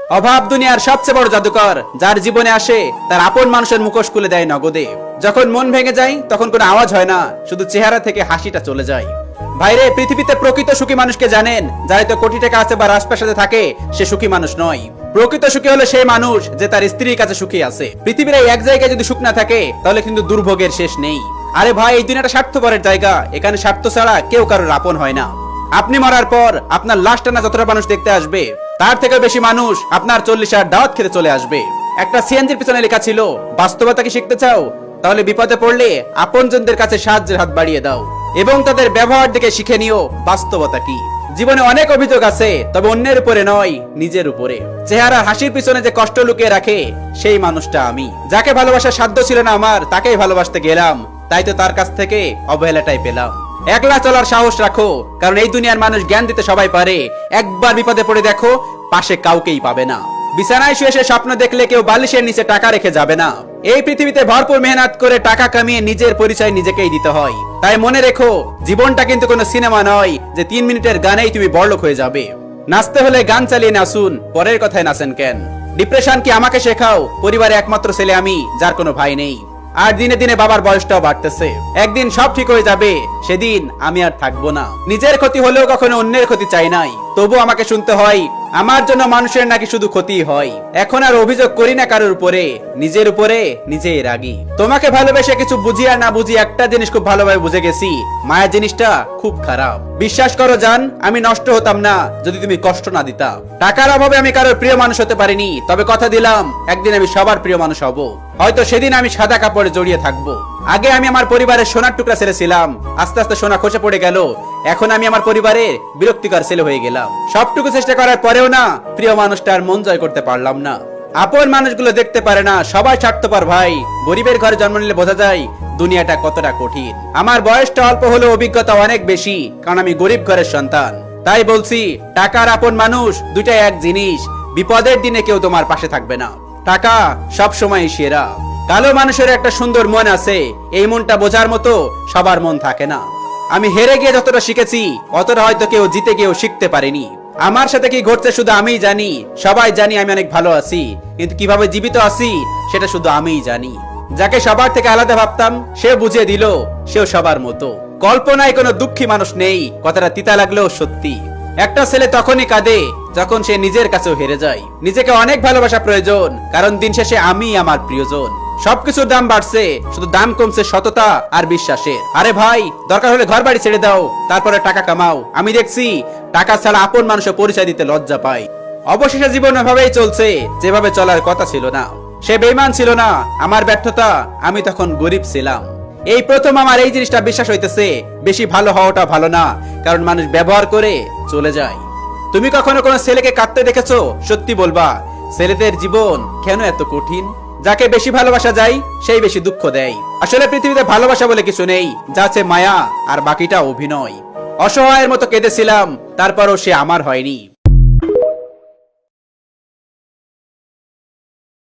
অভাব দুনিয়ার সবচেয়ে বড় জাদুকর, যার জীবনে আসে তার আপন মানুষের মুখোশ খুলে দেয় নগদে। যখন মন ভেঙে যায় তখন কোনো আওয়াজ হয় না, শুধু চেহারা থেকে হাসিটা চলে যায়। ভাইরে, পৃথিবীতে প্রকৃত সুখী মানুষকে জানেন? যারা তো কোটি টাকা আছে বা রাজপ্রাসাদে থাকে সে সুখী মানুষ নয়। প্রকৃত সুখী হলো সেই মানুষ যে তার স্ত্রীর কাছে সুখী আছে। পৃথিবীর এই এক জায়গায় যদি সুখ না থাকে তাহলে কিন্তু দুর্ভোগের শেষ নেই। আরে ভাই, এই দুনিয়াটা স্বার্থপরের জায়গা, এখানে স্বার্থ ছাড়া কেউ কারোর আপন হয় না। আপনি মরার পর আপনার লাশ টানা যতটা মানুষ দেখতে আসবে তার থেকে বেশি মানুষ আপনার 40 দাওয়াত খেতে চলে আসবে। একটা সিএনজির পিছনে লেখা ছিল, বাস্তবতা কি শিখতে চাও? তাহলে বিপদে পড়লে আপনজনদের কাছে সাহায্যের হাত বাড়িয়ে দাও এবং তাদের ব্যবহার দেখে শিখে নিও বাস্তবতা কি। জীবনে অনেক অভিযোগ আছে, তবে অন্যের উপরে নয়, নিজের উপরে। চেহারা হাসির পিছনে যে কষ্ট লুকিয়ে রাখে সেই মানুষটা আমি। যাকে ভালোবাসার সাধ্য ছিল না আমার, তাকেই ভালোবাসতে গেলাম, তাই তো তার কাছ থেকে অবহেলাটাই পেলাম। একলা চলার সাহস রাখো, কারণ এই দুনিয়ার মানুষ জ্ঞান দিতে সবাই পারে, একবার বিপদে পড়ে দেখো পাশে কাউকেই পাবে না। বিছানায় শুয়ে স্বপ্ন দেখলে কেউ বালিশের নিচে টাকা রেখে যাবে না। এই পৃথিবীতে ভরপুর মেহনত করে টাকা কামিয়ে নিজের পরিচয় নিজেকেই দিতে হয়। তাই মনে রেখো, জীবনটা কিন্তু কোনো সিনেমা নয় যে 3 মিনিটের গানেই তুমি বড়লোক হয়ে যাবে। নাচতে হলে গান চালিয়ে নাচুন, পরের কথায় নাচেন কেন? ডিপ্রেশন কি আমাকে শেখাও? পরিবারে একমাত্র ছেলে আমি, যার কোনো ভাই নেই। আর দিনে দিনে বাবার বয়সটাও বাড়তেছে। একদিন সব ঠিক হয়ে যাবে, সেদিন আমি আর থাকবো না। নিজের ক্ষতি হলেও কখনো অন্যের ক্ষতি চাই নাই, তবু আমাকে শুনতে হয় আমার জন্য মানুষের নাকি শুধু ক্ষতি হয়। এখন আর অভিযোগ করি না কারোর উপরে, নিজের উপরে নিজেই রাগি। তোমাকে ভালোবেসে কিছু বুঝি আর না বুঝি একটা জিনিস খুব ভালোভাবে বুঝে গেছি, মায়া জিনিসটা খুব খারাপ। বিশ্বাস করো জান, আমি নষ্ট হতাম না যদি তুমি কষ্ট না দিতা। টাকার অভাবে আমি কারোর প্রিয় মানুষ হতে পারিনি, তবে কথা দিলাম একদিন আমি সবার প্রিয় মানুষ হব। হয়তো সেদিন আমি সাদা কাপড়ে জড়িয়ে থাকবো। আগে আমি আমার পরিবারের সোনার টুকরা ছেলে ছিলাম, আস্তে আস্তে সোনা খসে পড়ে গেল। এখন আমি আমার পরিবারের বিরক্তিকর ছেলে হয়ে গেলাম। সবটুকু চেষ্টা করার পরেও না প্রিয় মানুষটার মন জয় করতে পারলাম না। আপন মানুষগুলো দেখতে পারে না, সবাই স্বার্থপর ভাই। গরিবের ঘরে জন্ম নিলে বোঝা যায় দুনিয়াটা কতটা কঠিন। আমার বয়সটা অল্প হলেও অভিজ্ঞতা অনেক বেশি, কারণ আমি গরিব ঘরের সন্তান। তাই বলছি, টাকার আপন মানুষ দুইটাই এক জিনিস। বিপদের দিনে কেউ তোমার পাশে থাকবে না। টাকা সব সময় সেরা। কালো মানুষের একটা সুন্দর মন আছে, এই মনটা বোঝার মতো সবার মন থাকে না। আমি হেরে গিয়ে যতটা শিখেছি অতটা হয়তো কেউ জিতে গিয়েও শিখতে পারেনি। আমার সাথে কি ঘটছে শুধু আমিই জানি। সবাই জানি আমি অনেক ভালো আছি, কিন্তু কিভাবে জীবিত আছি সেটা শুধু আমিই জানি। যাকে সবার থেকে আলাদা ভাবতাম সে বুঝিয়ে দিল সেও সবার মতো। কল্পনায় কোনো দুঃখী মানুষ নেই, কথাটা তিতা লাগলেও সত্যি। একটা ছেলে তখনই কাঁদে যখন সে নিজের কাছেও হেরে যায়। নিজেকে অনেক ভালোবাসা প্রয়োজন, কারণ দিন শেষে আমি আমার প্রিয়জন। সবকিছুর দাম বাড়ছে, শুধু দাম কমছে সততা আর বিশ্বাসের। আরে ভাই, দরকার হলে ঘর বাড়ি ছেড়ে দাও, তারপরে টাকা কামাও। আমি দেখছি টাকা ছাড়া আপন মানুষের পরিচয় দিতে লজ্জা পায়। অবশেষে জীবন ওইভাবেই চলছে যেভাবে চলার কথা ছিল না। সে বেঈমান ছিল না, আমার ব্যর্থতা, আমি তখন গরিব ছিলাম। এই প্রথম আমার এই জিনিসটা বিশ্বাস হইতেছে, বেশি ভালো হওয়াটা ভালো না, কারণ মানুষ ব্যবহার করে চলে যায়। তুমি কখনো কোনো ছেলেকে কাঁদতে দেখেছো? সত্যি বলবা, ছেলেদের জীবন কেন এত কঠিন? যাকে বেশি ভালোবাসা যায় সেই বেশি দুঃখ দেয়। আসলে পৃথিবীতে ভালোবাসা বলে কিছু নেই, যা আছে মায়া, আর বাকিটা অভিনয়। অসহায়ের মতো কেঁদেছিলাম, তারপরও সে আমার হয়নি।